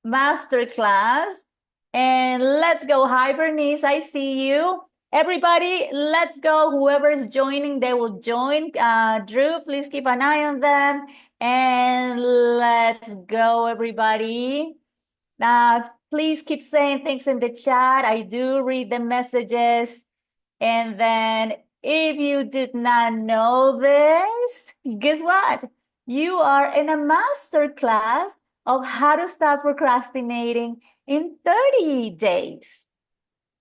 masterclass. And let's go. Hi, Bernice, I see you. Everybody, let's go. Whoever is joining, they will join. Drew, please keep an eye on them. And let's go, everybody. Please keep saying things in the chat. I do read the messages. And then if you did not know this, guess what? You are in a master class of how to stop procrastinating in 30 days.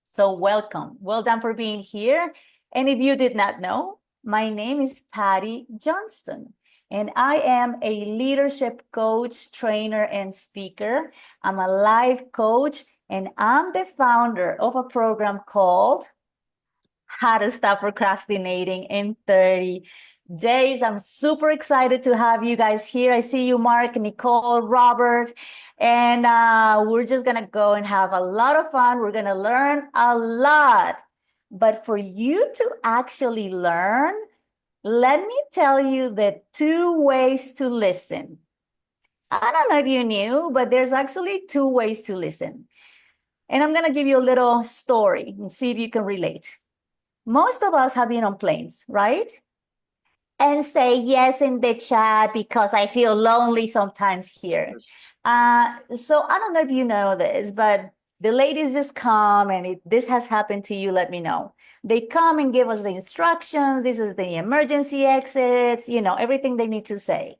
So welcome. Well done for being here. And if you did not know, my name is Patty Johnston, and I am a leadership coach, trainer, and speaker. I'm a life coach, and I'm the founder of a program called How to Stop Procrastinating in 30 Days. I'm super excited to have you guys here. I see you, Mark, Nicole, Robert, and we're just going to go and have a lot of fun. We're going to learn a lot. But for you to actually learn, let me tell you the 2 ways to listen. I don't know if you knew, but there's actually 2 ways to listen. And I'm going to give you a little story and see if you can relate. Most of us have been on planes, right? And say yes in the chat because I feel lonely sometimes here. So I don't know if you know this, but the ladies just come, and if this has happened to you, let me know. They come and give us the instructions. This is the emergency exits, everything they need to say.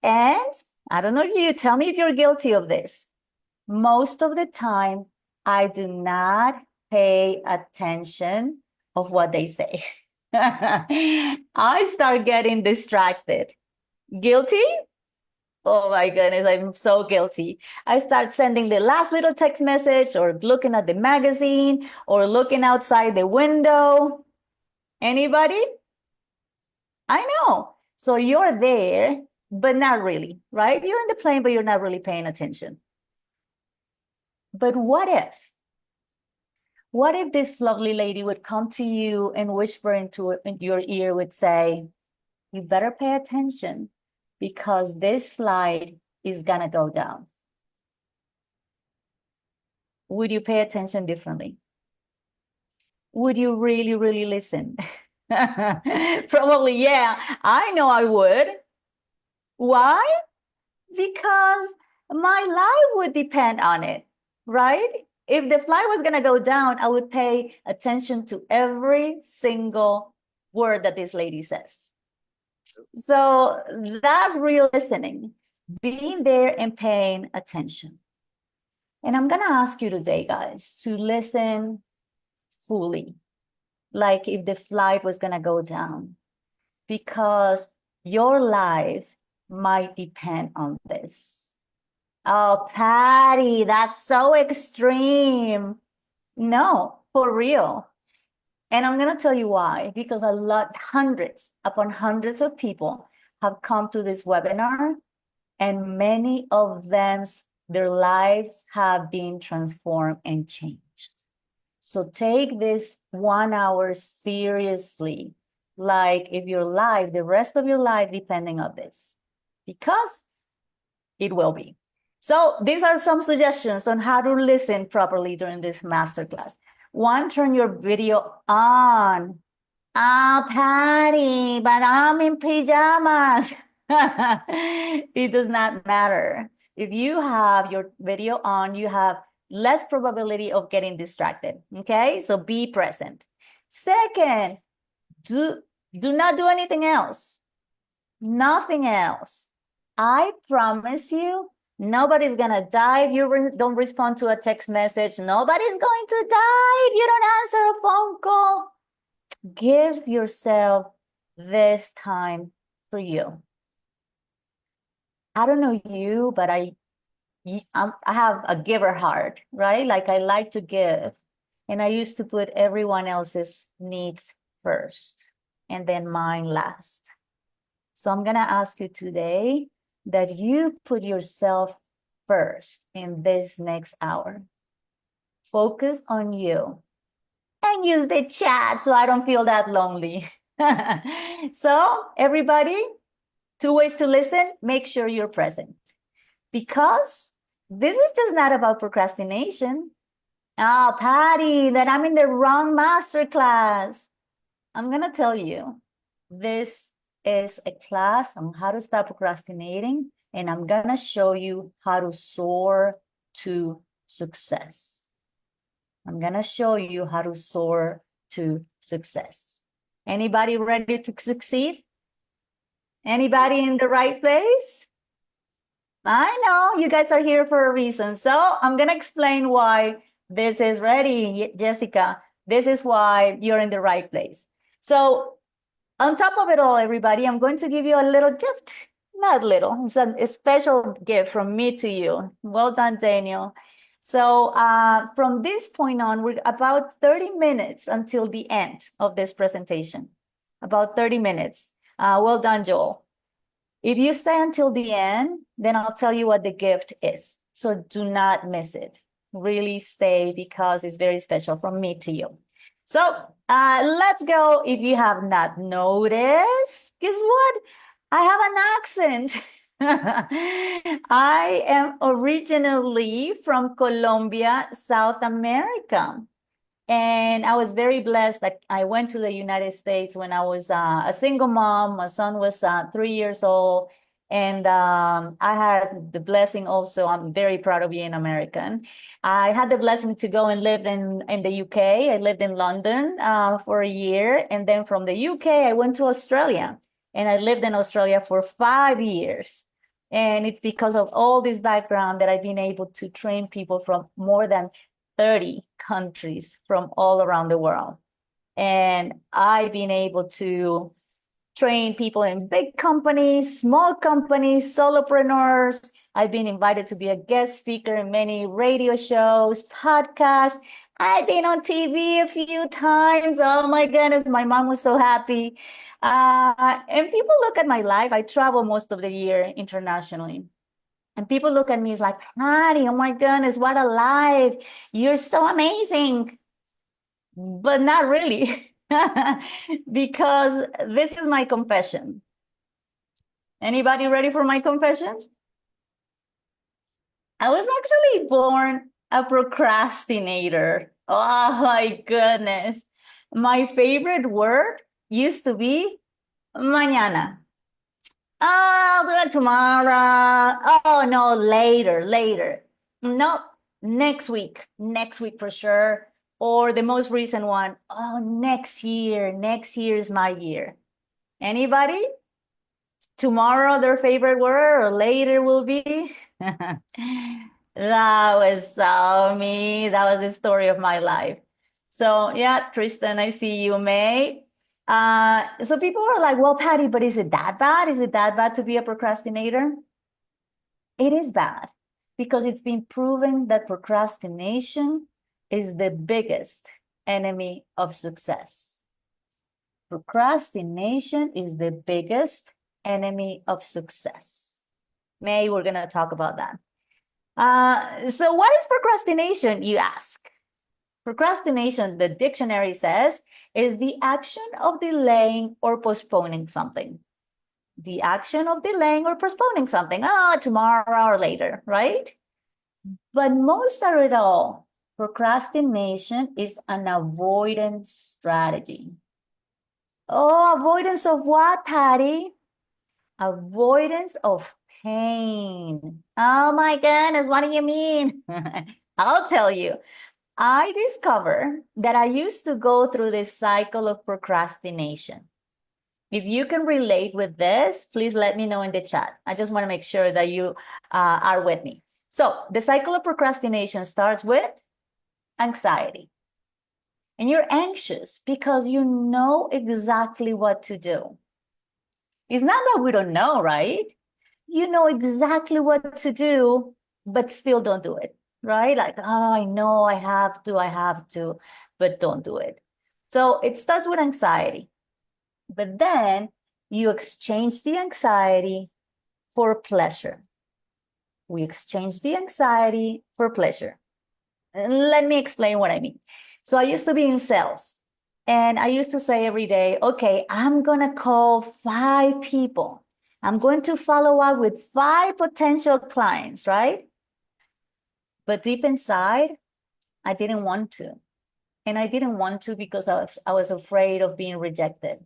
And I don't know if you tell me if you're guilty of this. Most of the time, I do not pay attention of what they say. I start getting distracted. Guilty? Oh my goodness, I'm so guilty. I start sending the last little text message, or looking at the magazine, or looking outside the window. Anybody? I know. So you're there, but not really, right? You're in the plane, but you're not really paying attention. But what if? What if this lovely lady would come to you and whisper into your ear, would say, you better pay attention because this flight is gonna go down? Would you pay attention differently? Would you really, really listen? Probably, yeah. I know I would. Why? Because my life would depend on it, right? If the flight was going to go down, I would pay attention to every single word that this lady says. So that's real listening, being there and paying attention. And I'm going to ask you today, guys, to listen fully, like if the flight was going to go down, because your life might depend on this. Oh, Patty, that's so extreme. No, for real. And I'm going to tell you why, because hundreds upon hundreds of people have come to this webinar, and many of them, their lives have been transformed and changed. So take this 1 hour seriously, like if your life, the rest of your life, depending on this, because it will be. So these are some suggestions on how to listen properly during this masterclass. 1, turn your video on. Patty, but I'm in pajamas. It does not matter. If you have your video on, you have less probability of getting distracted, okay? So be present. Second, do not do anything else. Nothing else. I promise you, nobody's gonna die if you don't respond to a text message. Nobody's going to die if you don't answer a phone call. Give yourself this time for you. I don't know you, but I have a giver heart, right? Like I like to give. And I used to put everyone else's needs first and then mine last. So I'm going to ask you today that you put yourself first in this next hour. Focus on you and use the chat so I don't feel that lonely. So everybody, Two ways to listen: make sure you're present, because this is just not about procrastination. Oh, Patty, that I'm in the wrong masterclass. I'm going to tell you, this is a class on how to stop procrastinating, and I'm going to show you how to soar to success. I'm going to show you how to soar to success. Anybody ready to succeed? Anybody in the right place? I know you guys are here for a reason. So I'm going to explain why this is ready, Jessica. This is why you're in the right place. So on top of it all, everybody, I'm going to give you a little gift. Not little, it's a special gift from me to you. Well done, Daniel. So from this point on, we're about 30 minutes until the end of this presentation. About 30 minutes. Well done, Joel. If you stay until the end, then I'll tell you what the gift is. So do not miss it. Really stay, because it's very special from me to you. So let's go. If you have not noticed, guess what? I have an accent. I am originally from Colombia, South America. And I was very blessed that I went to the United States when I was a single mom. My son was 3 years old. And I had the blessing also, I'm very proud of being American. I had the blessing to go and live in the UK. I lived in London for a year. And then from the UK, I went to Australia. And I lived in Australia for 5 years. And it's because of all this background that I've been able to train people from more than 30 countries from all around the world. And I've been able to train people in big companies, small companies, solopreneurs. I've been invited to be a guest speaker in many radio shows, podcasts. I've been on TV a few times. Oh my goodness, my mom was so happy. And people look at my life. I travel most of the year internationally. And people look at me as like, Patty, oh my goodness, what a life. You're so amazing. But not really, because this is my confession. Anybody ready for my confession? I was actually born a procrastinator. Oh my goodness. My favorite word used to be mañana. I'll do it tomorrow. Oh no, later. No, next week for sure. Or the most recent one, oh, next year is my year. Anybody? Tomorrow, their favorite word, or later will be? That was so me. That was the story of my life. So yeah, Tristan, I see you, May. So people are like, well, Patty, but is it that bad? Is it that bad to be a procrastinator? It is bad, because it's been proven that procrastination is the biggest enemy of success. Procrastination is the biggest enemy of success. May, we're going to talk about that. So what is procrastination, you ask? Procrastination, the dictionary says, is the action of delaying or postponing something. The action of delaying or postponing something. Tomorrow or later, right? But most of it all, procrastination is an avoidance strategy. Oh, avoidance of what, Patty? Avoidance of pain. Oh my goodness, what do you mean? I'll tell you. I discovered that I used to go through this cycle of procrastination. If you can relate with this, please let me know in the chat. I just want to make sure that you are with me. So the cycle of procrastination starts with anxiety. And you're anxious because you know exactly what to do. It's not that we don't know, right? You know exactly what to do, but still don't do it, right? Like, oh, I know I have to, but don't do it. So it starts with anxiety. But then you exchange the anxiety for pleasure. We exchange the anxiety for pleasure. And let me explain what I mean. So I used to be in sales, and I used to say every day, okay, I'm going to call 5 people. I'm going to follow up with 5 potential clients, right? But deep inside, I didn't want to. And I didn't want to because I was afraid of being rejected.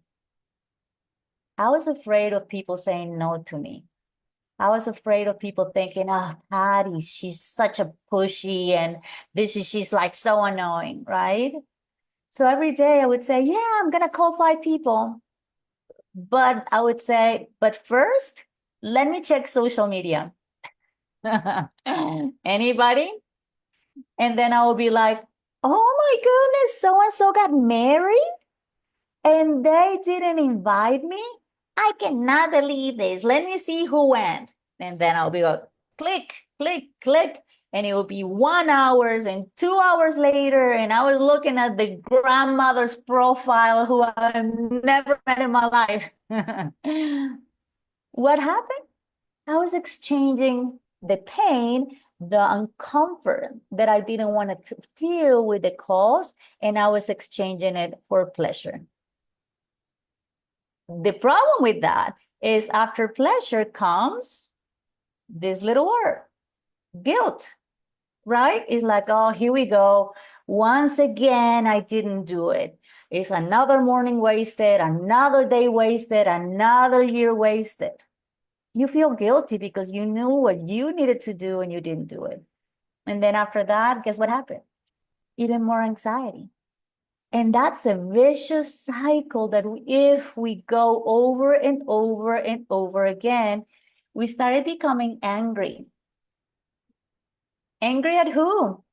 I was afraid of people saying no to me. I was afraid of people thinking, oh, Patty, she's such a pushy and she's like so annoying, right? So every day I would say, yeah, I'm gonna call 5 people. But I would say, but first, let me check social media. Anybody? And then I will be like, oh my goodness, so and so got married and they didn't invite me. I cannot believe this. Let me see who went. And then I'll be like, click, click, click. And it will be 1 hour and 2 hours later. And I was looking at the grandmother's profile who I've never met in my life. What happened? I was exchanging the pain, the uncomfort that I didn't want to feel with the cause, and I was exchanging it for pleasure. The problem with that is after pleasure comes this little word, guilt, right? It's like, oh, here we go. Once again, I didn't do it. It's another morning wasted, another day wasted, another year wasted. You feel guilty because you knew what you needed to do and you didn't do it. And then after that, guess what happened? Even more anxiety. And that's a vicious cycle that if we go over and over and over again, we started becoming angry. Angry at who?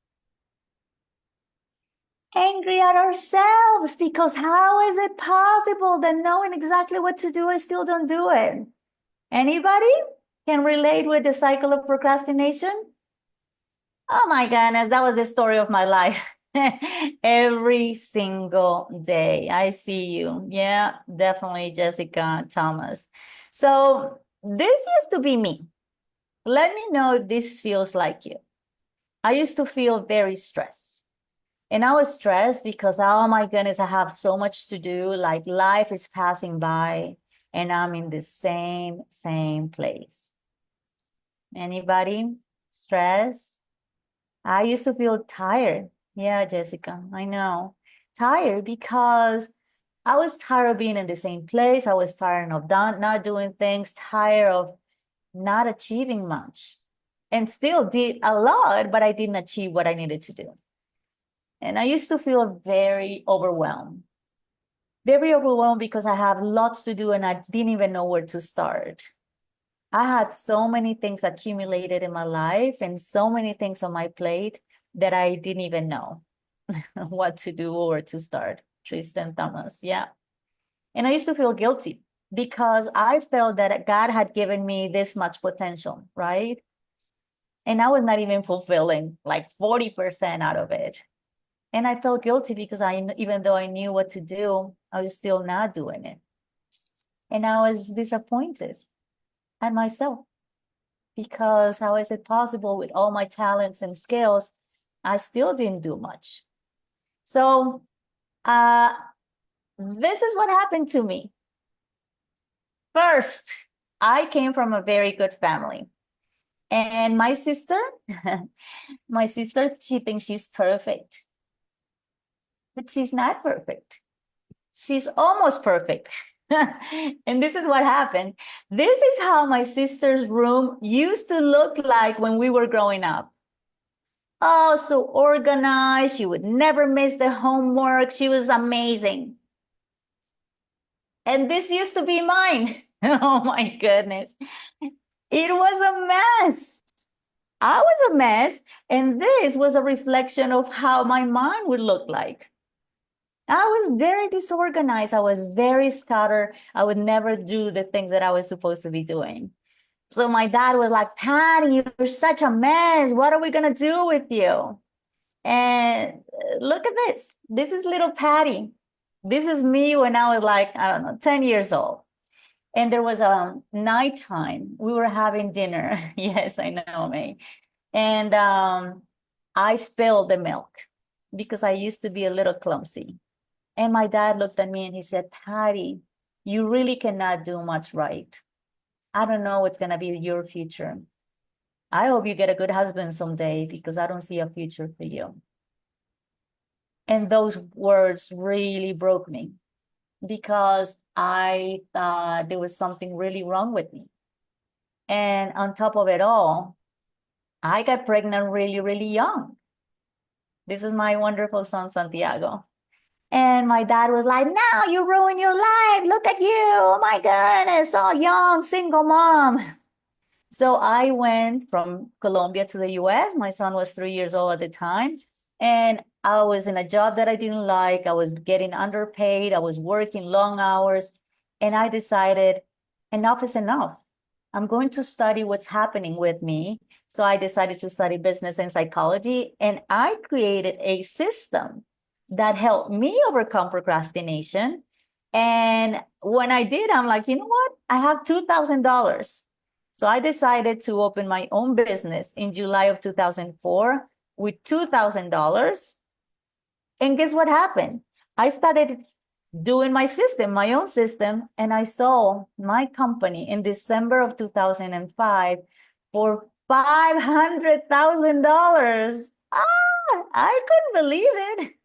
Angry at ourselves, because how is it possible that knowing exactly what to do, I still don't do it? Anybody can relate with the cycle of procrastination? Oh my goodness, that was the story of my life. Every single day. I see you. Yeah, definitely, Jessica Thomas. So this used to be me. Let me know if this feels like you. I used to feel very stressed. And I was stressed because, oh my goodness, I have so much to do. Like life is passing by and I'm in the same place. Anybody stressed? I used to feel tired. Yeah, Jessica, I know. Tired because I was tired of being in the same place. I was tired of not doing things, tired of not achieving much, and still did a lot, but I didn't achieve what I needed to do. And I used to feel very overwhelmed because I have lots to do and I didn't even know where to start. I had so many things accumulated in my life and so many things on my plate that I didn't even know what to do or to start. Tristan Thomas, yeah. And I used to feel guilty because I felt that God had given me this much potential, right? And I was not even fulfilling like 40% out of it. And I felt guilty because even though I knew what to do, I was still not doing it. And I was disappointed at myself because how is it possible with all my talents and skills, I still didn't do much. So this is what happened to me. First, I came from a very good family. And my sister, she thinks she's perfect, but she's not perfect. She's almost perfect. And this is what happened. This is how my sister's room used to look like when we were growing up. Oh, so organized. She would never miss the homework. She was amazing. And this used to be mine. Oh my goodness. It was a mess. I was a mess. And this was a reflection of how my mind would look like. I was very disorganized. I was very scattered. I would never do the things that I was supposed to be doing. So my dad was like, Patty, you're such a mess. What are we going to do with you? And look at this. This is little Patty. This is me when I was like, I don't know, 10 years old. And there was a nighttime. We were having dinner. Yes, I know, May. And I spilled the milk because I used to be a little clumsy. And my dad looked at me and he said, Patty, you really cannot do much right. I don't know what's going to be your future. I hope you get a good husband someday because I don't see a future for you. And those words really broke me because I thought there was something really wrong with me. And on top of it all, I got pregnant really, really young. This is my wonderful son, Santiago. And my dad was like, now you ruin your life. Look at you. Oh my goodness. So young, single mom. So I went from Colombia to the US. My son was 3 years old at the time. And I was in a job that I didn't like. I was getting underpaid. I was working long hours. And I decided enough is enough. I'm going to study what's happening with me. So I decided to study business and psychology. And I created a system that helped me overcome procrastination. And when I did, I'm like, you know what? I have $2,000. So I decided to open my own business in July of 2004 with $2,000. And guess what happened? I started doing my system, my own system, and I sold my company in December of 2005 for $500,000. I couldn't believe it.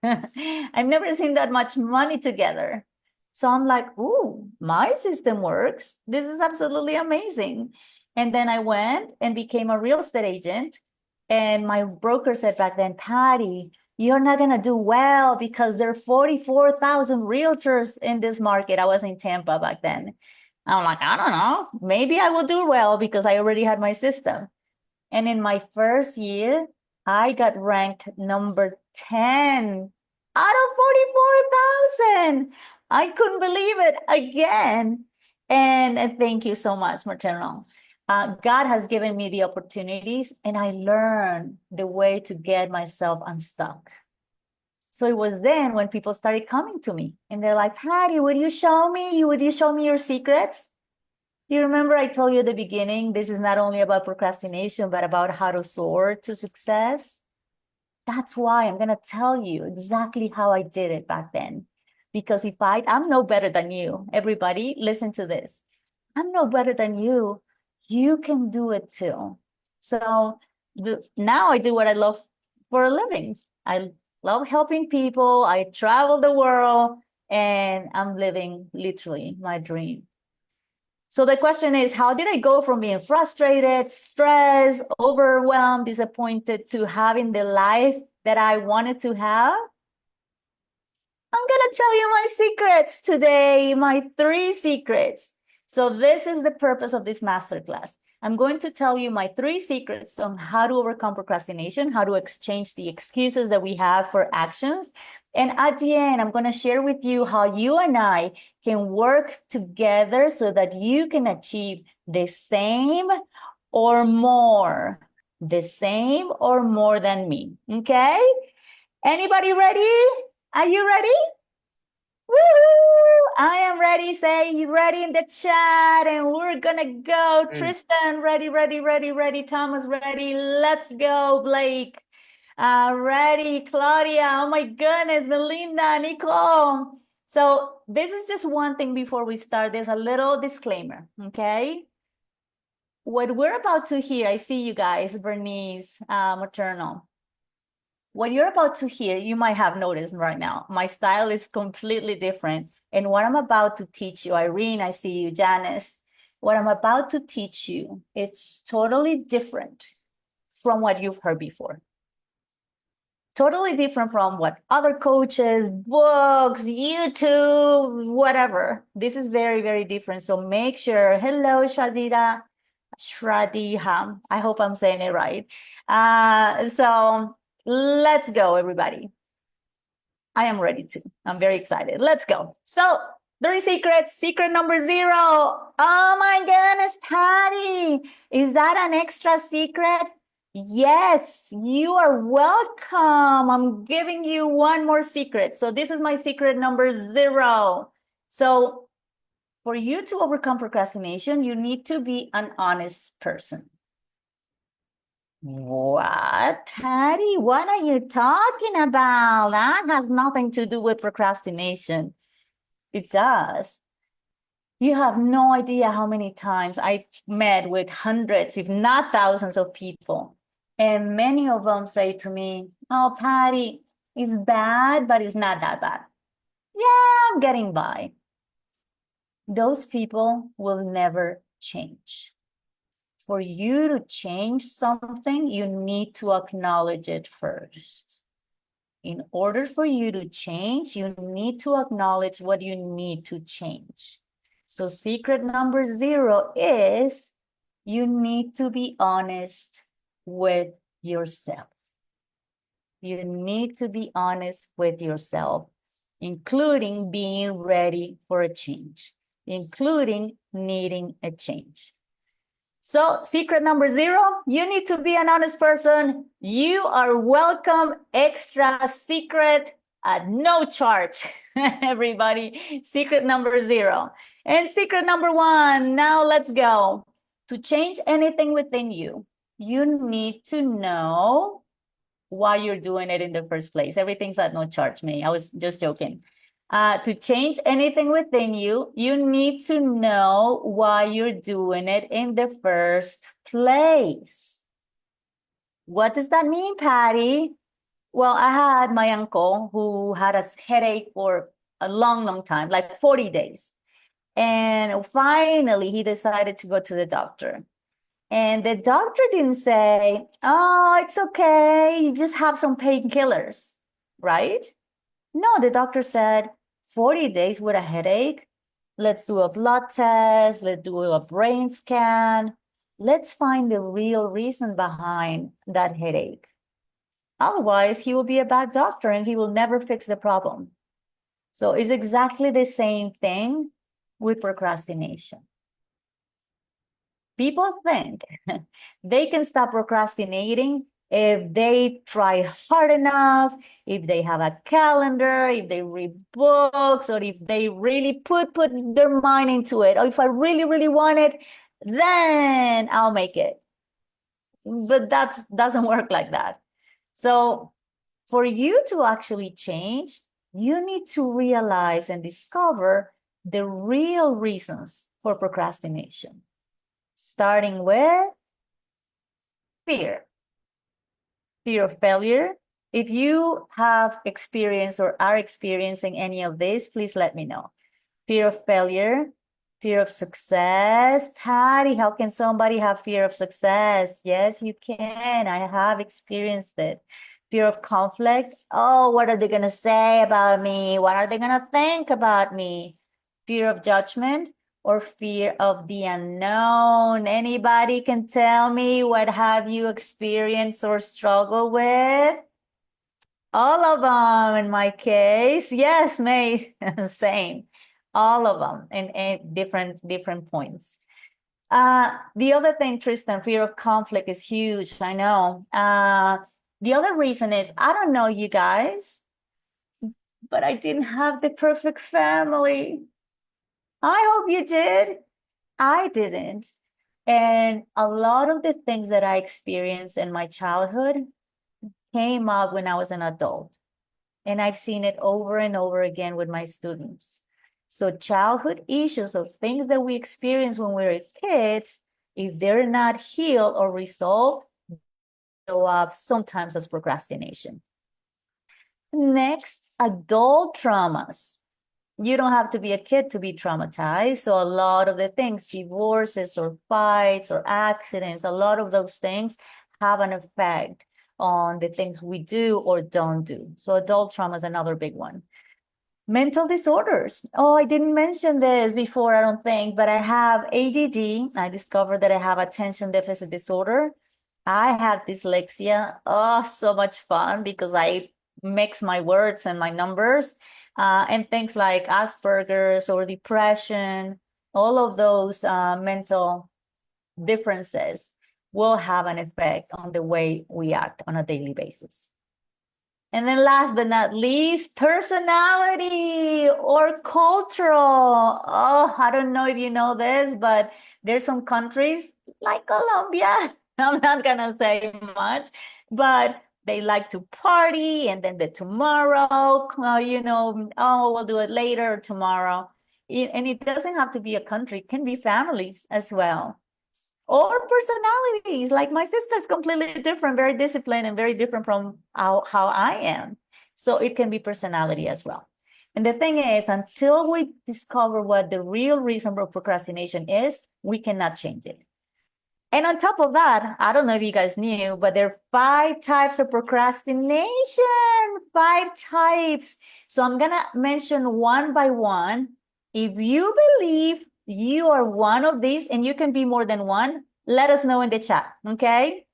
I've never seen that much money together. So I'm like, ooh, my system works. This is absolutely amazing. And then I went and became a real estate agent. And my broker said back then, Patty, you're not going to do well because there are 44,000 realtors in this market. I was in Tampa back then. I'm like, I don't know. Maybe I will do well because I already had my system. And in my first year, I got ranked number 10 out of 44,000. I couldn't believe it again. And thank you so much, Maternal. God has given me the opportunities and I learned the way to get myself unstuck. So it was then when people started coming to me and they're like, Patty, would you show me? Would you show me your secrets? Do you remember I told you at the beginning, this is not only about procrastination, but about how to soar to success? That's why I'm going to tell you exactly how I did it back then. Because I'm no better than you. Everybody, listen to this. I'm no better than you. You can do it too. So now I do what I love for a living. I love helping people. I travel the world and I'm living literally my dream. So the question is, how did I go from being frustrated, stressed, overwhelmed, disappointed to having the life that I wanted to have? I'm going to tell you my secrets today, my 3 secrets. So this is the purpose of this masterclass. I'm going to tell you my 3 secrets on how to overcome procrastination, how to exchange the excuses that we have for actions. And at the end, I'm going to share with you how you and I can work together so that you can achieve the same or more, the same or more than me. Okay? Anybody ready? Are you ready? Woo! I am ready. Say you ready in the chat, and we're gonna go. Tristan, ready, ready, ready, ready. Thomas, ready. Let's go, Blake. Ready, Claudia. Oh my goodness, Melinda, Nicole. So this is just one thing before we start. There's a little disclaimer, okay? What we're about to hear, I see you guys, Bernice, Maternal. What you're about to hear, you might have noticed right now, my style is completely different. And what I'm about to teach you, Irene, I see you, Janice, what I'm about to teach you, it's totally different from what you've heard before. Totally different from what other coaches, books, YouTube, whatever. This is very, very different. So make sure, hello, Shradha, I hope I'm saying it right. So let's go, everybody. I am ready to. I'm very excited. Let's go. So 3 secrets. Secret number 0. Oh my goodness, Patty. Is that an extra secret? Yes, you are welcome. I'm giving you one more secret. So this is my secret number 0. So for you to overcome procrastination, you need to be an honest person. What, Patty? What are you talking about? That has nothing to do with procrastination. It does. You have no idea how many times I met with hundreds, if not thousands of people. And many of them say to me, oh, Patty, it's bad, but it's not that bad. Yeah, I'm getting by. Those people will never change. For you to change something, you need to acknowledge it first. In order for you to change, you need to acknowledge what you need to change. So secret number 0 is you need to be honest with yourself. You need to be honest with yourself, including being ready for a change, including needing a change. So secret number 0, you need to be an honest person. You are welcome extra secret at no charge, everybody. Secret number 0. And secret number 1, now let's go. To change anything within you, you need to know why you're doing it in the first place. Everything's at no charge, me. I was just joking. To change anything within you, you need to know why you're doing it in the first place. What does that mean, Patty? Well, I had my uncle who had a headache for a long, long time, like 40 days. And finally, he decided to go to the doctor. And the doctor didn't say, oh, it's okay, you just have some painkillers, right? No, the doctor said 40 days with a headache. Let's do a blood test. Let's do a brain scan. Let's find the real reason behind that headache. Otherwise, he will be a bad doctor and he will never fix the problem. So it's exactly the same thing with procrastination. People think they can stop procrastinating if they try hard enough, if they have a calendar, if they read books, or if they really put their mind into it. Or if I really, really want it, then I'll make it. But that doesn't work like that. So for you to actually change, you need to realize and discover the real reasons for procrastination. Starting with fear. Fear of failure. If you have experienced or are experiencing any of this, please let me know. Fear of failure, fear of success. Patty, how can somebody have fear of success? Yes, you can. I have experienced it. Fear of conflict. Oh, what are they going to say about me? What are they going to think about me? Fear of judgment or fear of the unknown. Anybody can tell me, what have you experienced or struggled with? All of them in my case. Yes, May, same. All of them in different points. The other thing, Tristan, fear of conflict is huge. I know. The other reason is, I don't know you guys, but I didn't have the perfect family. I hope you did. I didn't. And a lot of the things that I experienced in my childhood came up when I was an adult. And I've seen it over and over again with my students. So childhood issues of things that we experience when we were kids, if they're not healed or resolved, show up sometimes as procrastination. Next, adult traumas. You don't have to be a kid to be traumatized. So a lot of the things, divorces or fights or accidents, a lot of those things have an effect on the things we do or don't do. So adult trauma is another big one. Mental disorders. Oh, I didn't mention this before, I don't think, but I have ADD. I discovered that I have attention deficit disorder. I have dyslexia. Oh, so much fun because I mix my words and my numbers. And things like Asperger's or depression, all of those mental differences will have an effect on the way we act on a daily basis. And then last but not least, personality or cultural. Oh, I don't know if you know this, but there's some countries like Colombia, I'm not gonna say much, but they like to party and then the tomorrow, oh, we'll do it later or tomorrow. and it doesn't have to be a country, it can be families as well. Or personalities. Like my sister's completely different, very disciplined and very different from how I am. So it can be personality as well. And the thing is, until we discover what the real reason for procrastination is, we cannot change it. And on top of that, I don't know if you guys knew, but there are 5 types of procrastination. 5 types. So I'm going to mention one by one. If you believe you are one of these, and you can be more than one, let us know in the chat, okay?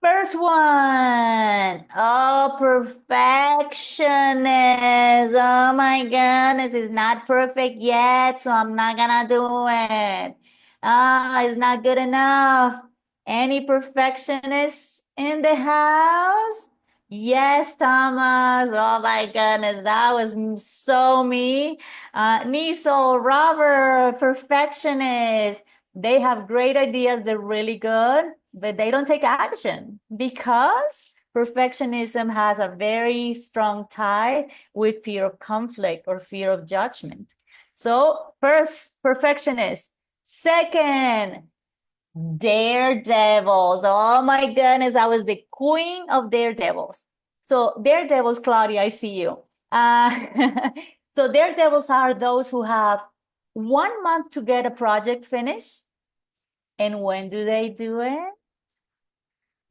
First one, oh, perfectionist. Oh my goodness, it's not perfect yet, so I'm not gonna do it. Ah, it's not good enough. Any perfectionists in the house? Yes, Thomas. Oh my goodness, that was so me. Nisol, Robert, perfectionist. They have great ideas, they're really good, but they don't take action because perfectionism has a very strong tie with fear of conflict or fear of judgment. So, first, perfectionist. Second, daredevils. Oh my goodness, I was the queen of daredevils. So, daredevils, Claudia, I see you. So, daredevils are those who have 1 month to get a project finished. And when do they do it?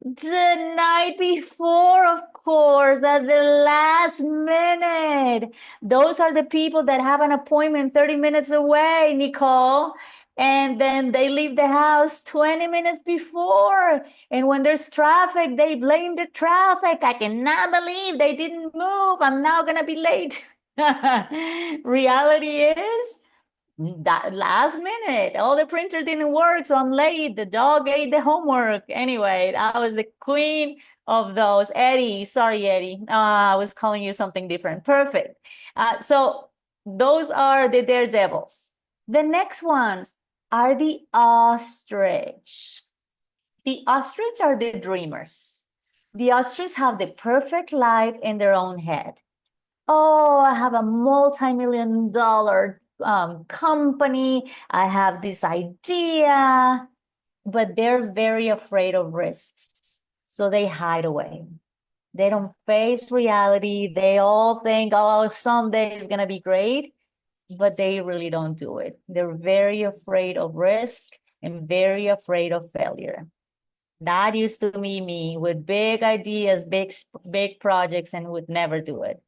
The night before, of course, at the last minute. Those are the people that have an appointment 30 minutes away, Nicole. And then they leave the house 20 minutes before. And when there's traffic, they blame the traffic. I cannot believe they didn't move. I'm now going to be late. Reality is, that last minute, oh, the printer didn't work, so I'm late. The dog ate the homework. Anyway, I was the queen of those. Eddie, sorry, Eddie. I was calling you something different. Perfect. So those are the daredevils. The next ones are the ostrich. The ostrich are the dreamers. The ostrich have the perfect life in their own head. Oh, I have a multi-million-dollar company. I have this idea, but they're very afraid of risks. So they hide away. They don't face reality. They all think, oh, someday it's going to be great, but they really don't do it. They're very afraid of risk and very afraid of failure. That used to be me with big ideas, big projects, and would never do it.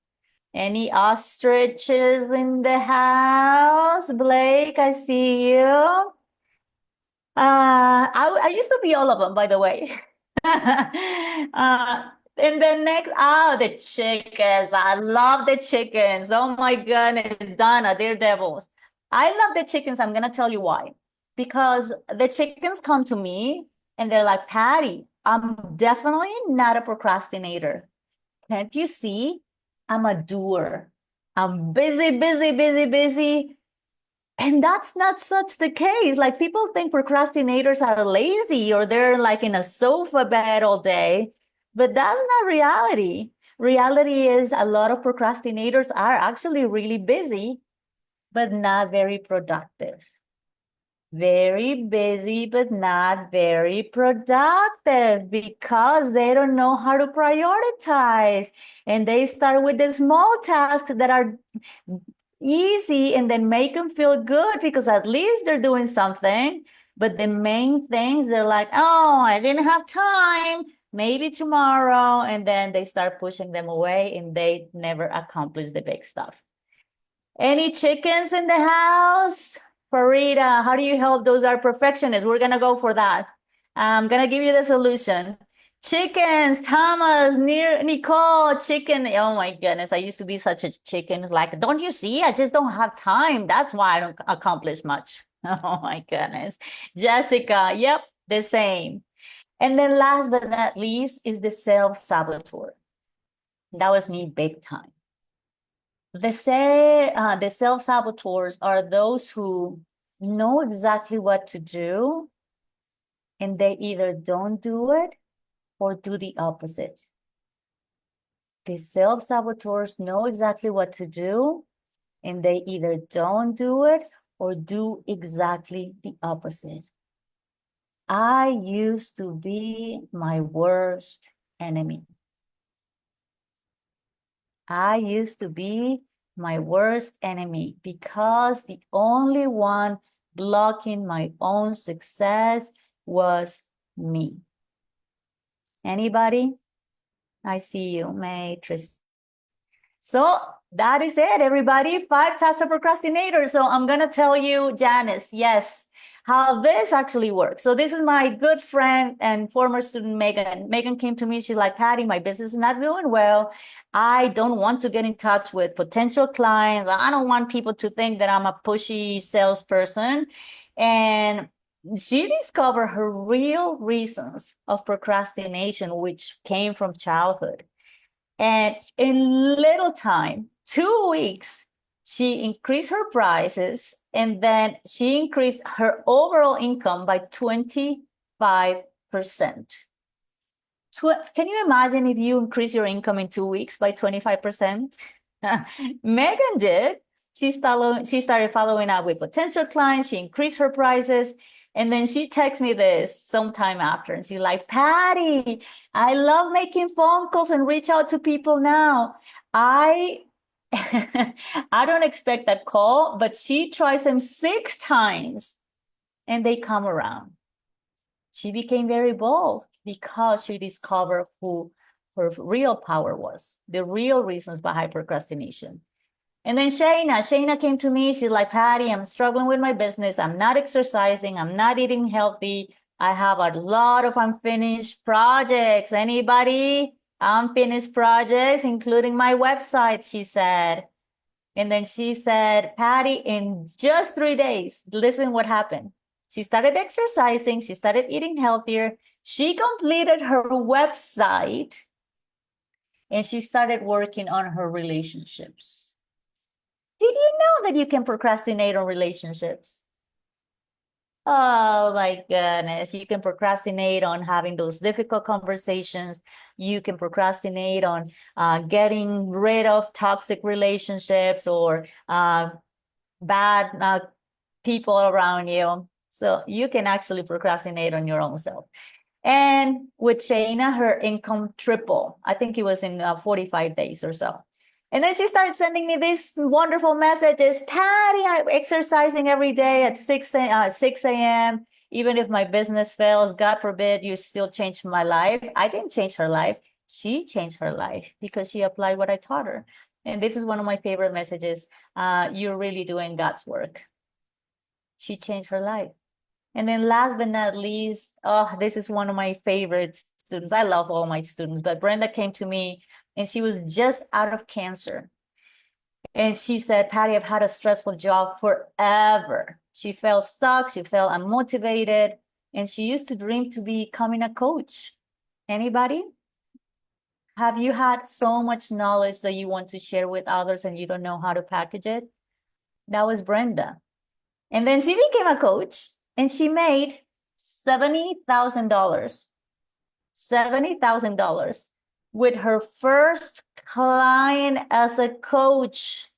Any ostriches in the house? Blake, I see you. I used to be all of them, by the way. And then next, the chickens. I love the chickens. Oh my goodness, Donna, they're devils. I love the chickens. I'm gonna tell you why. Because the chickens come to me and they're like, Patty, I'm definitely not a procrastinator. Can't you see? I'm a doer. I'm busy, busy, busy, busy. And that's not such the case. Like people think procrastinators are lazy or they're like in a sofa bed all day, but that's not reality. Reality is a lot of procrastinators are actually really busy, but not very productive. Very busy, but not very productive because they don't know how to prioritize. And they start with the small tasks that are easy and then make them feel good because at least they're doing something. But the main things, they're like, oh, I didn't have time, maybe tomorrow. And then they start pushing them away and they never accomplish the big stuff. Any chickens in the house? Farida, how do you help those are perfectionists? We're gonna go for that. I'm gonna give you the solution. Chickens, Thomas, near Nicole, chicken. Oh my goodness, I used to be such a chicken. Like, don't you see? I just don't have time. That's why I don't accomplish much. Oh my goodness. Jessica, yep, the same. And then last but not least is the self-saboteur. That was me big time. The self-saboteurs are those who know exactly what to do and they either don't do it or do the opposite. The self-saboteurs know exactly what to do and they either don't do it or do exactly the opposite. I used to be my worst enemy. I used to be my worst enemy because the only one blocking my own success was me. Anybody? I see you, May, Tristan. So that is it, everybody. 5 types of procrastinators. So I'm going to tell you, Janice, yes, how this actually works. So this is my good friend and former student, Megan. Megan came to me. She's like, Patty, my business is not doing well. I don't want to get in touch with potential clients. I don't want people to think that I'm a pushy salesperson. And she discovered her real reasons of procrastination, which came from childhood. And in little time, 2 weeks, she increased her prices and then she increased her overall income by 25%. Can you imagine if you increase your income in 2 weeks by 25%? Megan did. She started following up with potential clients. She increased her prices. And then she texted me this sometime after. And she's like, Patty, I love making phone calls and reach out to people now. I I don't expect that call, but she tries them 6 times and they come around. She became very bold because she discovered who her real power was, the real reasons behind procrastination. And then Shayna came to me. She's like, Patty, I'm struggling with my business. I'm not exercising. I'm not eating healthy. I have a lot of unfinished projects. Anybody? Unfinished projects, including my website, she said. And then she said, Patty, in just 3 days, listen what happened. She started exercising. She started eating healthier. She completed her website and she started working on her relationships. Did you know that you can procrastinate on relationships? Oh my goodness. You can procrastinate on having those difficult conversations. You can procrastinate on getting rid of toxic relationships or bad people around you. So you can actually procrastinate on your own self. And with Shayna, her income tripled. I think it was in 45 days or so. And then she started sending me these wonderful messages. Patty, I'm exercising every day at 6 a.m. Even if my business fails, God forbid, you still change my life. I didn't change her life. She changed her life because she applied what I taught her. And this is one of my favorite messages. You're really doing God's work. She changed her life. And then last but not least, oh, this is one of my favorite students. I love all my students, but Brenda came to me and she was just out of cancer. And she said, Patty, I've had a stressful job forever. She felt stuck. She felt unmotivated. And she used to dream to becoming a coach. Anybody? Have you had so much knowledge that you want to share with others and you don't know how to package it? That was Brenda. And then she became a coach and she made $70,000. $70,000 with her first client as a coach.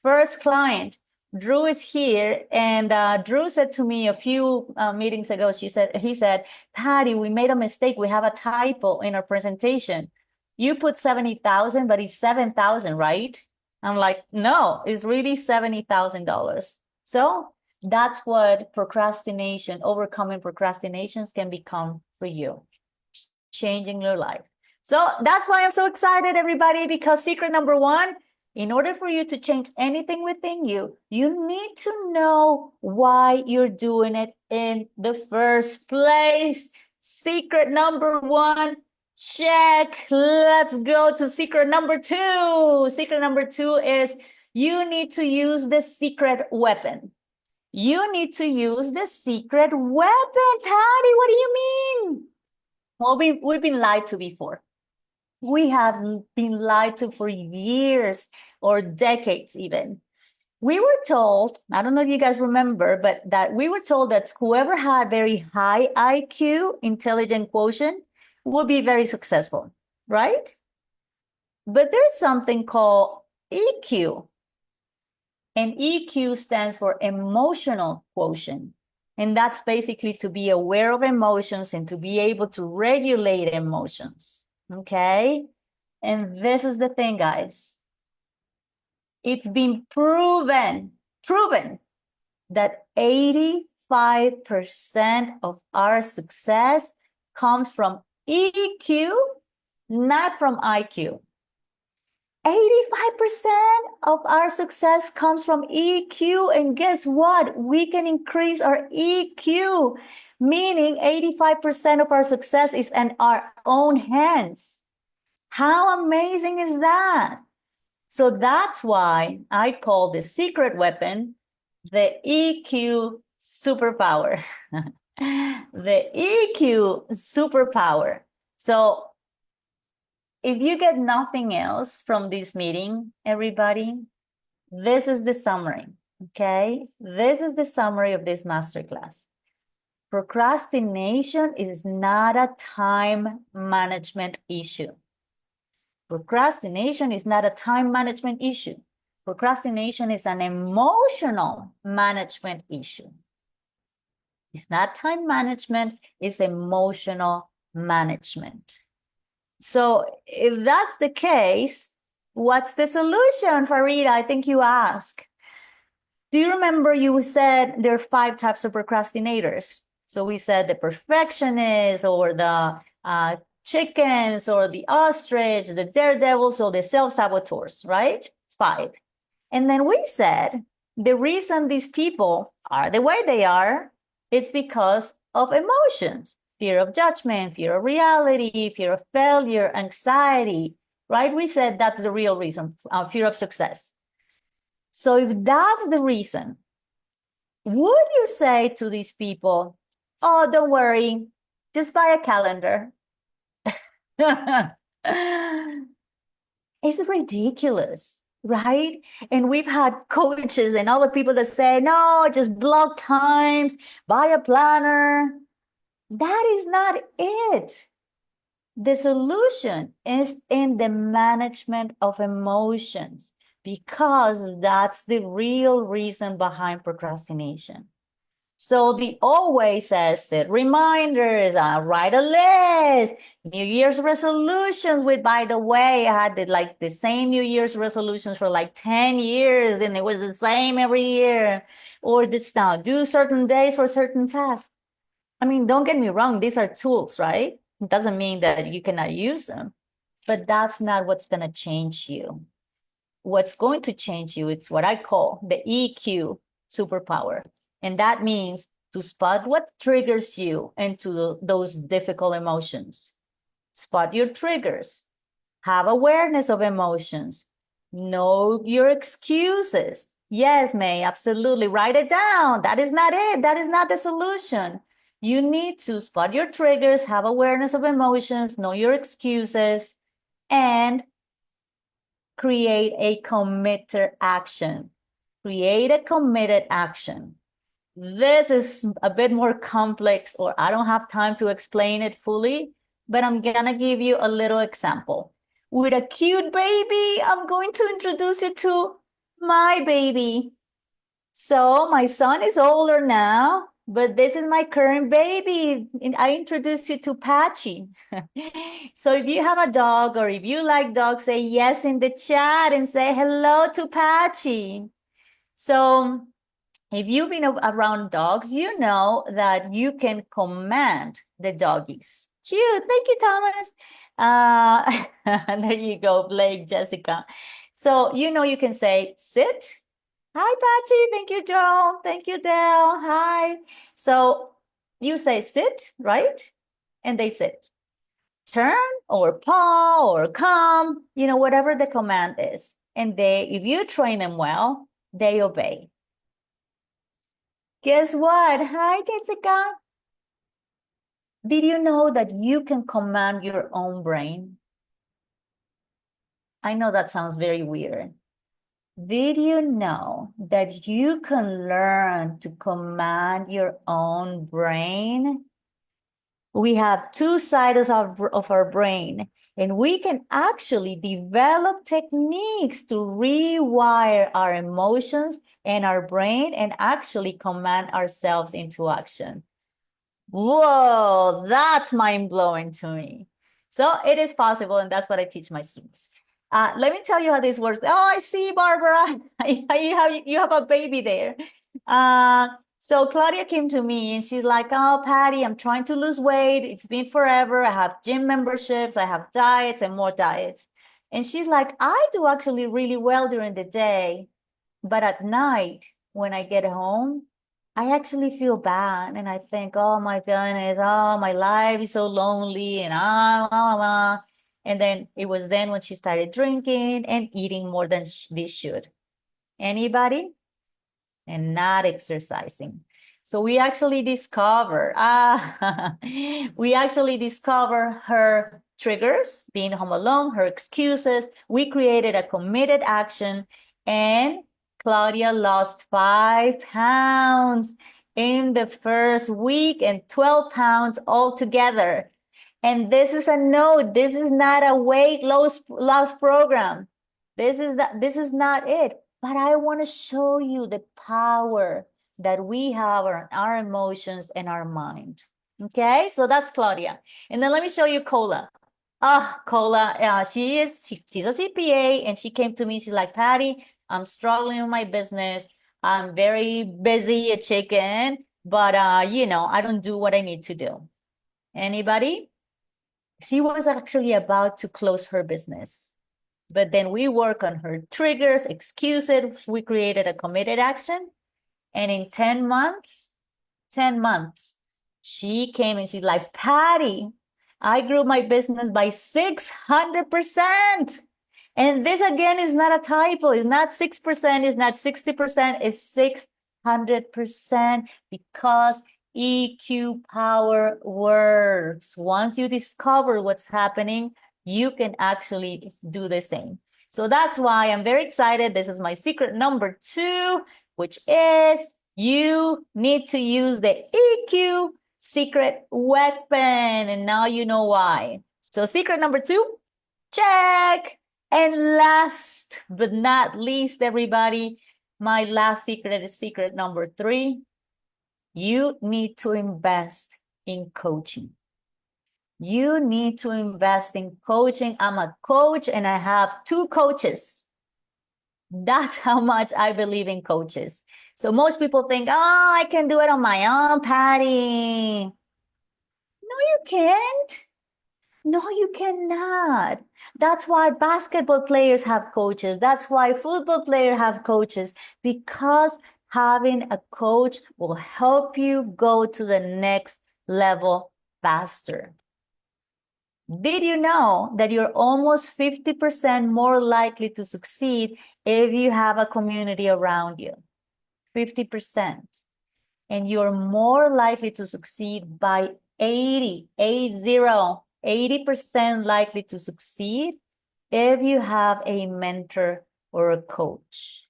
First client. Drew is here, and Drew said to me a few meetings ago, he said, Patty, we made a mistake. We have a typo in our presentation. You put 70,000, but it's 7,000, right? I'm like, no, it's really $70,000. So that's what procrastination, overcoming procrastinations can become for you, changing your life. So that's why I'm so excited, everybody, because secret number 1, in order for you to change anything within you, you need to know why you're doing it in the first place. Secret number 1, check. Let's go to secret number 2. Secret number 2 is you need to use the secret weapon. You need to use the secret weapon. Patty, what do you mean? Well, we've been lied to before. We have been lied to for years or decades even. We were told, I don't know if you guys remember, but that we were told that whoever had very high IQ, intelligent quotient, would be very successful, right? But there's something called EQ. And EQ stands for emotional quotient. And that's basically to be aware of emotions and to be able to regulate emotions. Okay? And this is the thing, guys. It's been proven that 85% of our success comes from EQ, not from IQ. 85% of our success comes from EQ. And guess what? We can increase our EQ, meaning 85% of our success is in our own hands. How amazing is that? So that's why I call the secret weapon the EQ superpower. The EQ superpower. So if you get nothing else from this meeting, everybody, this is the summary, okay? This is the summary of this masterclass. Procrastination is not a time management issue. Procrastination is not a time management issue. Procrastination is an emotional management issue. It's not time management, it's emotional management. So if that's the case, what's the solution, Farida? I think you asked. Do you remember you said there are 5 types of procrastinators? So we said the perfectionists or the chickens or the ostrich, the daredevils or the self-saboteurs, right? 5. And then we said the reason these people are the way they are, it's because of emotions. Fear of judgment, fear of reality, fear of failure, anxiety, right? We said that's the real reason, fear of success. So if that's the reason, would you say to these people, oh, don't worry, just buy a calendar? It's ridiculous, right? And we've had coaches and other people that say, no, just block times, buy a planner. That is not it. The solution is in the management of emotions, because that's the real reason behind procrastination. So the always says that reminders, write a list, New Year's resolutions, which by the way, I had the same New Year's resolutions for like 10 years and it was the same every year. Or this now, do certain days for certain tasks. I mean, don't get me wrong, these are tools, right? It doesn't mean that you cannot use them, but that's not what's going to change you. What's going to change you, it's what I call the EQ superpower. And that means to spot what triggers you into those difficult emotions. Spot your triggers. Have awareness of emotions. Know your excuses. Yes, May, absolutely. Write it down. That is not it. That is not the solution. You need to spot your triggers, have awareness of emotions, know your excuses, and create a committed action. Create a committed action. This is a bit more complex, or I don't have time to explain it fully, but I'm gonna give you a little example. With a cute baby, I'm going to introduce you to my baby. So my son is older now, but this is my current baby. And I introduce you to Patchy. So if you have a dog or if you like dogs, say yes in the chat and say hello to Patchy. So if you've been around dogs, you know that you can command the doggies. Cute. Thank you, Thomas. There you go, Blake, Jessica. So, you can say, sit. Hi, Patty. Thank you, Joe. Thank you, Dell. Hi. So you say sit, right? And they sit. Turn or paw or come, whatever the command is. And if you train them well, they obey. Guess what? Hi, Jessica. Did you know that you can command your own brain? I know that sounds very weird. Did you know that you can learn to command your own brain? We have two sides of our brain, and we can actually develop techniques to rewire our emotions and our brain and actually command ourselves into action. Whoa, that's mind-blowing to me. So it is possible, and that's what I teach my students. Let me tell you how this works. Oh, I see, Barbara. You have a baby there. So Claudia came to me and she's like, oh, Patty, I'm trying to lose weight. It's been forever. I have gym memberships, I have diets and more diets. And she's like, I do actually really well during the day, but at night when I get home, I actually feel bad and I think, oh my goodness, oh, my life is so lonely and And then it was then when she started drinking and eating more than they should. Anybody? And not exercising. So we actually discover, we actually discover her triggers, being home alone, her excuses. We created a committed action, and Claudia lost 5 pounds in the first week and 12 pounds altogether. And this is a note. This is not a weight loss program. This is not it. But I want to show you the power that we have on our emotions and our mind. Okay, so that's Claudia. And then let me show you Cola. Cola, she's a CPA, and she came to me. She's like, Patty, I'm struggling with my business. I'm very busy, a chicken, but I don't do what I need to do. Anybody? She was actually about to close her business. But then we work on her triggers, excuses. We created a committed action. And in 10 months, she came and she's like, Patty, I grew my business by 600%. And this again is not a typo. It's not 6%, it's not 60%, it's 600% because EQ power works. Once you discover what's happening, you can actually do the same. So that's why I'm very excited. This is my secret number 2, which is you need to use the EQ secret weapon. And now you know why. So secret number 2, check. And last but not least, everybody, my last secret is secret number 3. You need to invest in coaching. You need to invest in coaching. I'm a coach and I have 2 coaches. That's how much I believe in coaches. So most people think, oh, I can do it on my own, Patty. No, you can't. No, you cannot. That's why basketball players have coaches. That's why football players have coaches, because having a coach will help you go to the next level faster. Did you know that you're almost 50% more likely to succeed if you have a community around you? 50%. And you're more likely to succeed by 80% likely to succeed if you have a mentor or a coach.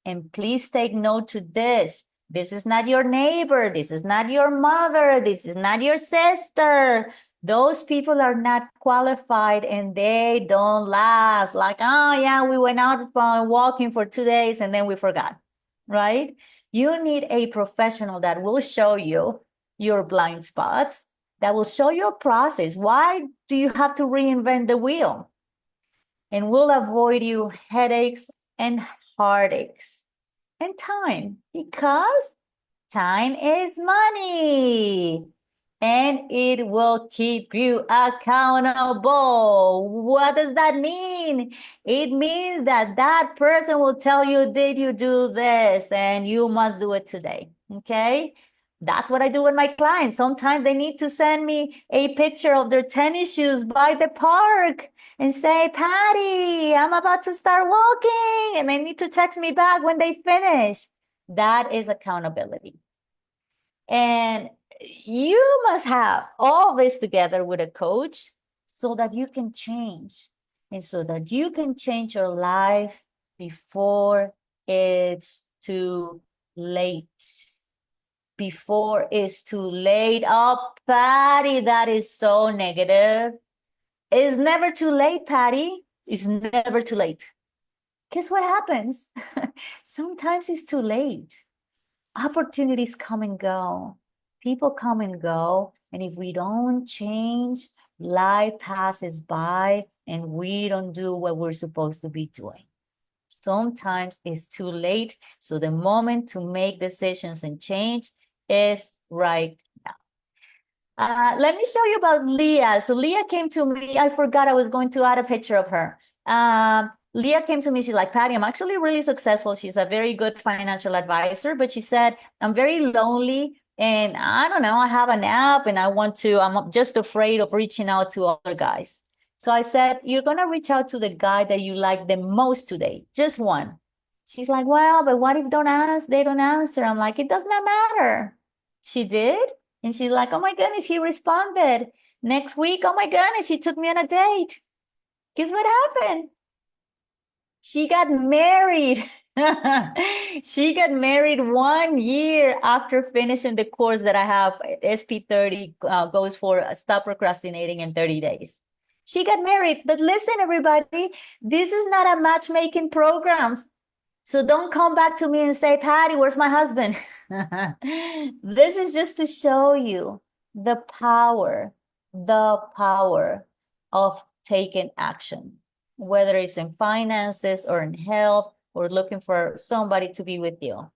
And please take note to this. This is not your neighbor. This is not your mother. This is not your sister. Those people are not qualified and they don't last. Like, oh yeah, we went out walking for 2 days and then we forgot, right? You need a professional that will show you your blind spots, that will show you a process. Why do you have to reinvent the wheel? And will avoid you headaches and heartaches and time, because time is money and it will keep you accountable. What does that mean? It means that that person will tell you, did you do this? And you must do it today, okay? That's what I do with my clients. Sometimes they need to send me a picture of their tennis shoes by the park and say, Patty, I'm about to start walking. And they need to text me back when they finish. That is accountability. And you must have all this together with a coach so that you can change, and so that you can change your life before it's too late. before it's too late. Oh, Patty, that is so negative. It's never too late, Patty. It's never too late. Guess what happens? Sometimes it's too late. Opportunities come and go. People come and go. And if we don't change, life passes by and we don't do what we're supposed to be doing. Sometimes it's too late. So the moment to make decisions and change is right now. Let me show you about Leah. So Leah came to me. I forgot I was going to add a picture of her. Leah came to me. She's like, Patty, I'm actually really successful. She's a very good financial advisor, but she said, I'm very lonely and I don't know, I have an app and I'm just afraid of reaching out to other guys. So I said, you're going to reach out to the guy that you like the most today, just one. She's like, well, but what if they don't answer? I'm like, it does not matter. She did. And she's like, oh my goodness, he responded. Next week, oh my goodness, he took me on a date. Guess what happened? She got married. She got married 1 year after finishing the course that I have. SP30 goes for Stop Procrastinating in 30 Days. She got married. But listen, everybody, this is not a matchmaking program. So don't come back to me and say, Patty, where's my husband? This is just to show you the power of taking action, whether it's in finances or in health or looking for somebody to be with you.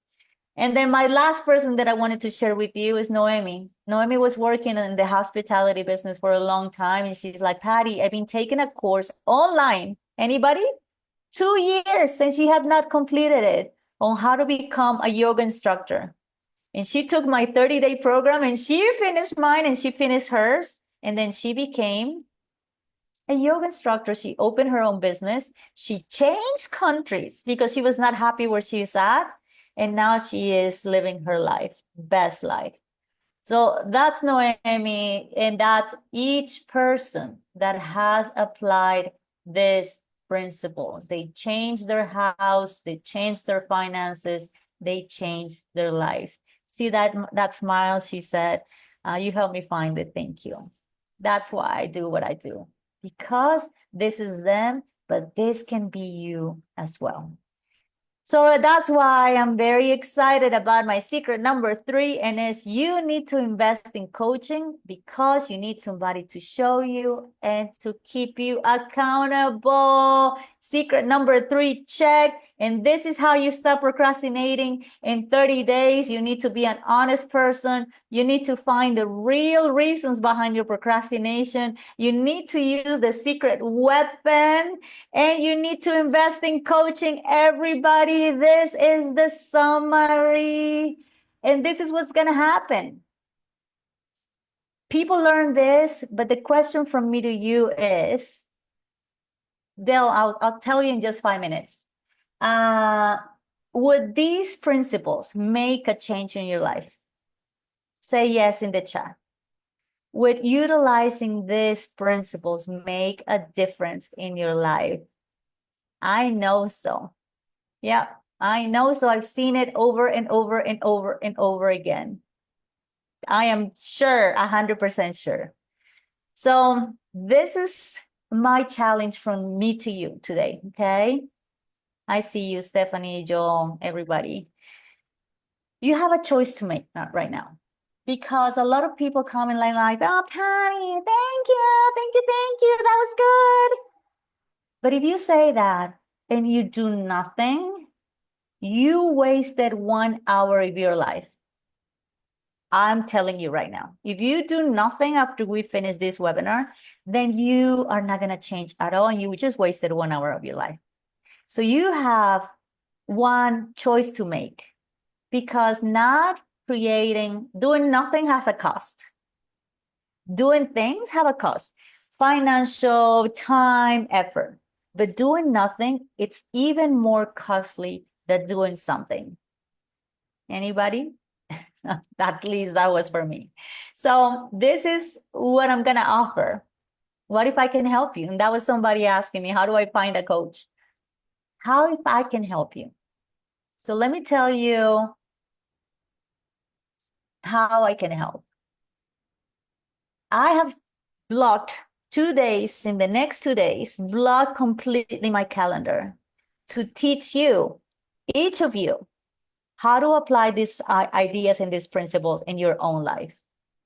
And then my last person that I wanted to share with you is Noemi. Noemi was working in the hospitality business for a long time. And she's like, Patty, I've been taking a course online. Anybody? 2 years since she had not completed it on how to become a yoga instructor. And she took my 30-day program and she finished mine and she finished hers. And then she became a yoga instructor. She opened her own business. She changed countries because she was not happy where she was at. And now she is living her life, best life. So that's Noemi, and that's each person that has applied this principle. They change their house, they change their finances, they change their lives. See that smile, she said, you helped me find it, thank you. That's why I do what I do, because this is them, but this can be you as well. So that's why I'm very excited about my secret number 3, and is you need to invest in coaching because you need somebody to show you and to keep you accountable. Secret number 3, check. And this is how you stop procrastinating in 30 days. You need to be an honest person. You need to find the real reasons behind your procrastination. You need to use the secret weapon, and you need to invest in coaching. Everybody, this is the summary, and this is what's going to happen. People learn this, but the question from me to you is, Dale, I'll tell you in just 5 minutes. Would these principles make a change in your life? Say yes in the chat. Would utilizing these principles make a difference in your life? I know so. Yeah, I know so. I've seen it over and over and over and over again. I am sure, 100% sure. So this is my challenge from me to you today, okay? I see you, Stephanie, Joel, everybody. You have a choice to make right now, because a lot of people come in like, oh, Patty, thank you, that was good. But if you say that and you do nothing, you wasted 1 hour of your life. I'm telling you right now, if you do nothing after we finish this webinar, then you are not going to change at all, and you just wasted 1 hour of your life. So you have one choice to make, because doing nothing has a cost. Doing things have a cost, financial, time, effort. But doing nothing, it's even more costly than doing something. Anybody? At least that was for me. So this is what I'm going to offer. What if I can help you? And that was somebody asking me, how do I find a coach? How if I can help you? So let me tell you how I can help. I have blocked 2 days, in the next 2 days, block completely my calendar to teach you, each of you, how to apply these ideas and these principles in your own life.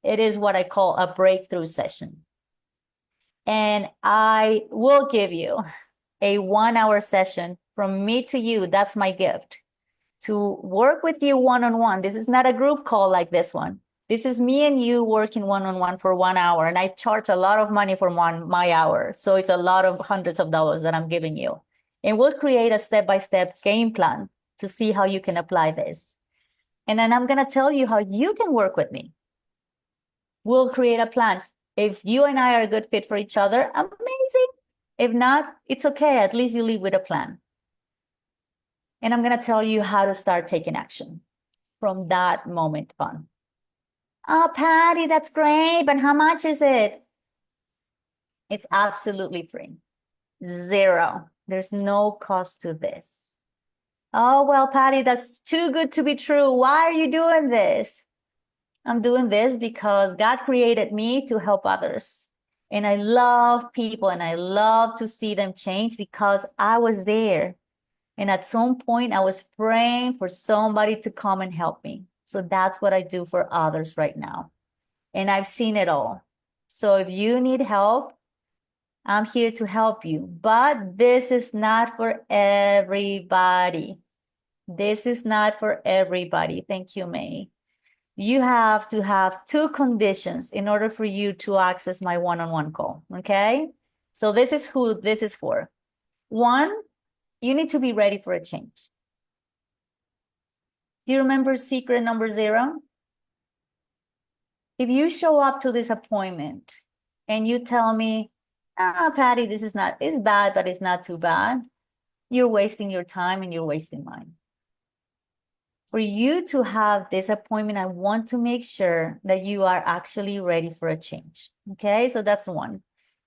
It is what I call a breakthrough session. And I will give you a 1 hour session from me to you. That's my gift, to work with you one-on-one. This is not a group call like this one. This is me and you working one-on-one for 1 hour. And I charge a lot of money for my hour. So it's a lot of hundreds of dollars that I'm giving you. And we'll create a step-by-step game plan to see how you can apply this. And then I'm going to tell you how you can work with me. We'll create a plan. If you and I are a good fit for each other, amazing. If not, it's okay. At least you leave with a plan. And I'm going to tell you how to start taking action from that moment on. Oh, Patty, that's great. But how much is it? It's absolutely free. Zero. There's no cost to this. Oh, well, Patty, that's too good to be true. Why are you doing this? I'm doing this because God created me to help others. And I love people and I love to see them change because I was there. And at some point, I was praying for somebody to come and help me. So that's what I do for others right now. And I've seen it all. So if you need help, I'm here to help you. But this is not for everybody. This is not for everybody. Thank you, May. You have to have 2 conditions in order for you to access my one-on-one call, okay? So this is who this is for. 1, you need to be ready for a change. Do you remember secret number 0? If you show up to this appointment and you tell me, Patty, this is not, it's bad, but it's not too bad, you're wasting your time and you're wasting mine. For you to have this appointment, I want to make sure that you are actually ready for a change. Okay, so that's 1.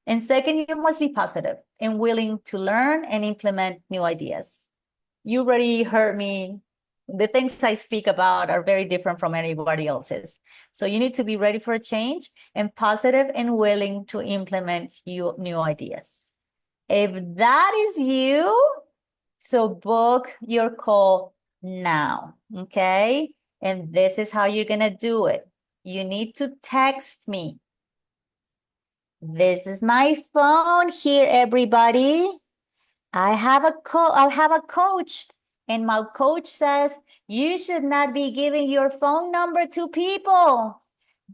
And second, you must be positive and willing to learn and implement new ideas. You already heard me. The things I speak about are very different from anybody else's. So you need to be ready for a change and positive and willing to implement new ideas. If that is you, so book your call now, okay? And this is how you're gonna do it. You need to text me. This is my phone here, everybody. I have a coach, and my coach says you should not be giving your phone number to people.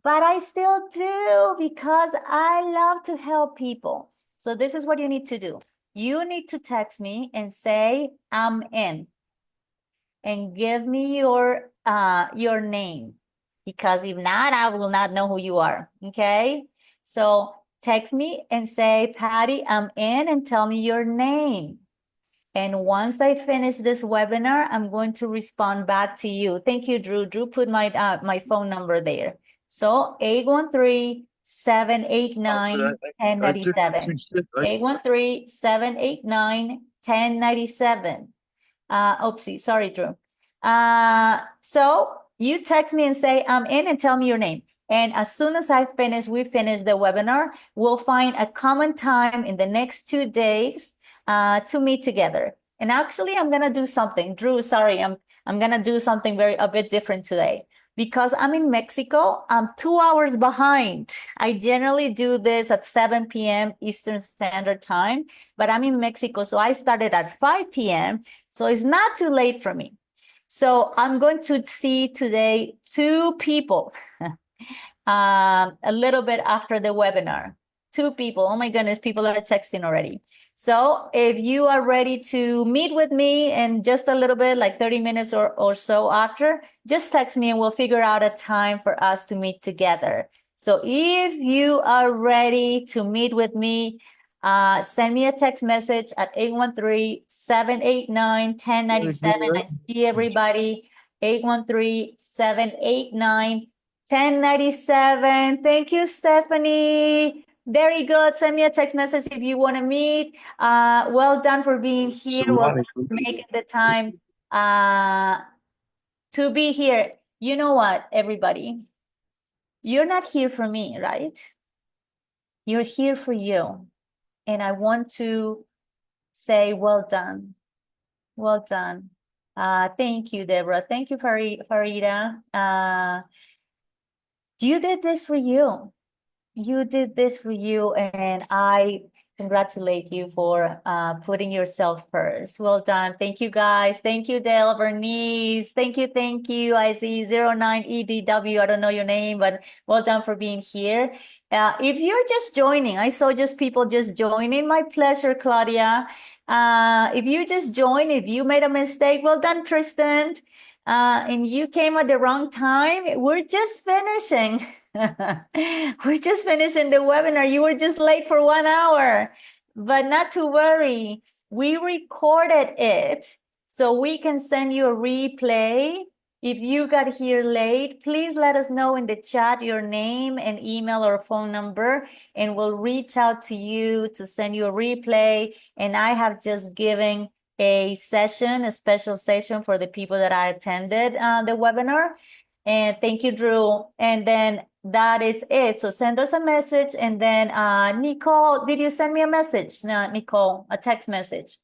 But I still do because I love to help people. So this is what you need to do. You need to text me and say, I'm in. And give me your name. Because if not, I will not know who you are. Okay? So text me and say, Patty, I'm in, and tell me your name. And once I finish this webinar, I'm going to respond back to you. Thank you, Drew. Drew put my phone number there. So 813-789-1097. 813-789-1097. Oopsie, sorry, Drew. So you text me and say, I'm in, and tell me your name. And as soon as we finish the webinar, we'll find a common time in the next 2 days to meet together. And actually, I'm gonna do something. Drew, sorry, I'm gonna do something a bit different today. Because I'm in Mexico, I'm 2 hours behind. I generally do this at 7 p.m. Eastern Standard Time, but I'm in Mexico, so I started at 5 p.m., so it's not too late for me. So I'm going to see today 2 people a little bit after the webinar. 2 people. Oh my goodness, people are texting already. So if you are ready to meet with me in just a little bit, like 30 minutes or so after, just text me and we'll figure out a time for us to meet together. So if you are ready to meet with me, send me a text message at 813-789-1097. I see everybody. 813-789-1097. Thank you, Stephanie. Very good. Send me a text message if you want to meet. Well done for being here. Well done for making the time to be here. You know what, everybody? you're not here for me, right? You're here for you. And I want to say, well done. Well done. Thank you, Deborah. Thank you, Farida. You did this for you. You did this for you, and I congratulate you for putting yourself first. Well done. Thank you, guys. Thank you, Dale, Bernice. Thank you, thank you. I see 09EDW. I don't know your name, but well done for being here. If you're just joining, I saw just people just joining. My pleasure, Claudia. If you just joined, if you made a mistake, well done, Tristan. And you came at the wrong time. We're just finishing. We're just finishing the webinar. You were just late for 1 hour, but not to worry. We recorded it so we can send you a replay. If you got here late, please let us know in the chat your name and email or phone number, and we'll reach out to you to send you a replay. And I have just given a session, a special session for the people that I attended the webinar. And thank you, Drew. And then that is it. So send us a message. And then Nicole, did you send me a message? No, Nicole, a text message.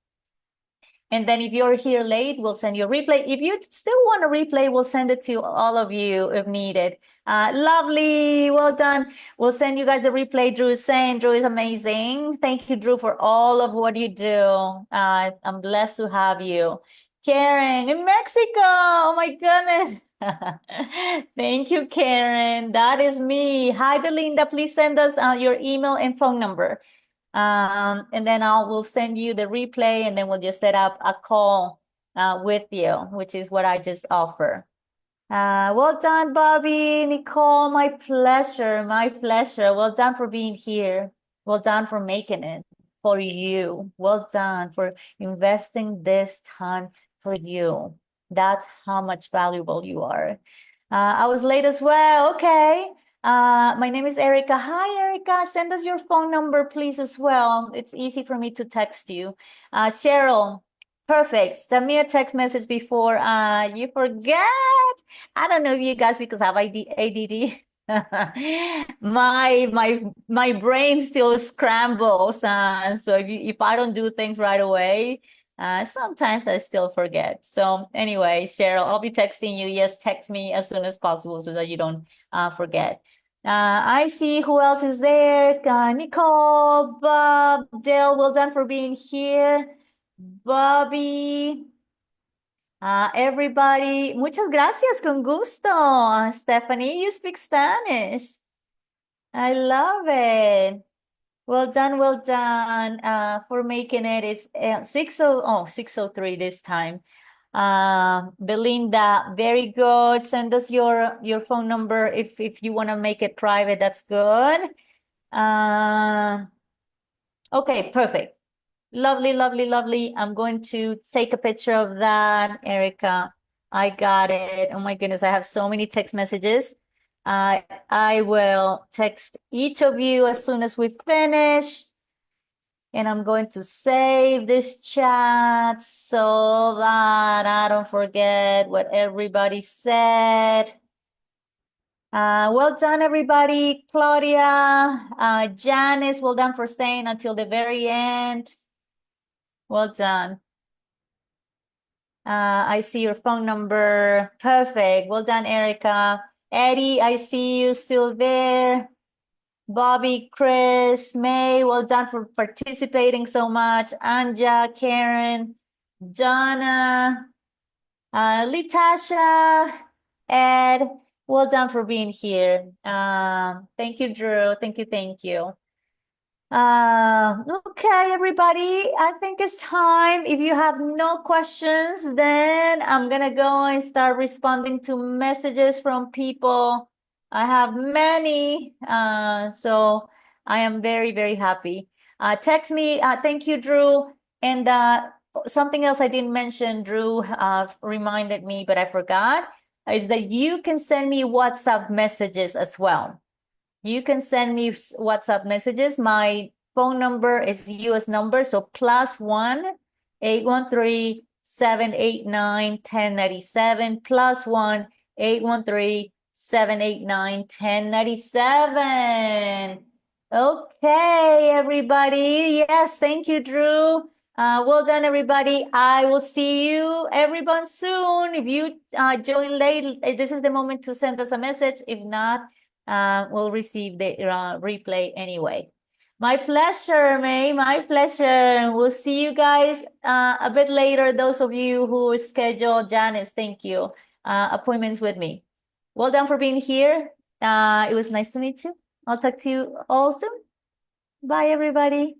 And then if you're here late, we'll send you a replay. If you still want a replay, we'll send it to all of you if needed. Lovely. Well done. We'll send you guys a replay. Drew is saying, Drew is amazing. Thank you, Drew, for all of what you do. I'm blessed to have you. Karen in Mexico. Oh my goodness. Thank you, Karen. That is me. Hi, Belinda. Please send us your email and phone number. And then we'll send you the replay, and then we'll just set up a call with you, which is what I just offer. Well done, Bobby, Nicole, my pleasure, my pleasure. Well done for being here. Well done for making it for you. Well done for investing this time for you. That's how much valuable you are. I was late as well. Okay. My name is Erica. Hi, Erica. Send us your phone number, please, as well. It's easy for me to text you. Cheryl, perfect. Send me a text message before you forget. I don't know if you guys, because I have ADD. My brain still scrambles. So if I don't do things right away, sometimes I still forget. So anyway, Cheryl, I'll be texting you. Yes, text me as soon as possible so that you don't forget. I see who else is there. Nicole, Bob, Dale, well done for being here. Bobby, everybody, muchas gracias, con gusto. Stephanie, you speak Spanish. I love it. Well done for making it. It's 6:03 this time. Belinda, very good. Send us your phone number if you want to make it private. That's good. Okay, perfect. Lovely, lovely, lovely. I'm going to take a picture of that, Erica. I got it. Oh my goodness, I have so many text messages. I will text each of you as soon as we finish. And I'm going to save this chat so that I don't forget what everybody said. Well done, everybody. Claudia, Janice, well done for staying until the very end. Well done. I see your phone number. Perfect. Well done, Erica. Eddie, I see you still there. Bobby, Chris, May, well done for participating so much. Anja, Karen, Donna, Litasha, Ed, well done for being here. Thank you, Drew. Thank you, thank you. Okay, everybody, I think it's time. If you have no questions, then I'm gonna go and start responding to messages from people. I have many, so I am very, very happy. Text me. Thank you, Drew. And something else I didn't mention, Drew reminded me, but I forgot, is that you can send me WhatsApp messages as well. You can send me WhatsApp messages. My phone number is US number, so +1 813 789 1097 +1 813 7, 8, 9, 10, 97. Okay, everybody. Yes, thank you, Drew. Well done, everybody. I will see you, everyone, soon. If you join late, this is the moment to send us a message. If not, we'll receive the replay anyway. My pleasure, May. My pleasure. We'll see you guys a bit later. Those of you who scheduled, Janice, thank you. Appointments with me. Well done for being here. It was nice to meet you. I'll talk to you all soon. Bye, everybody.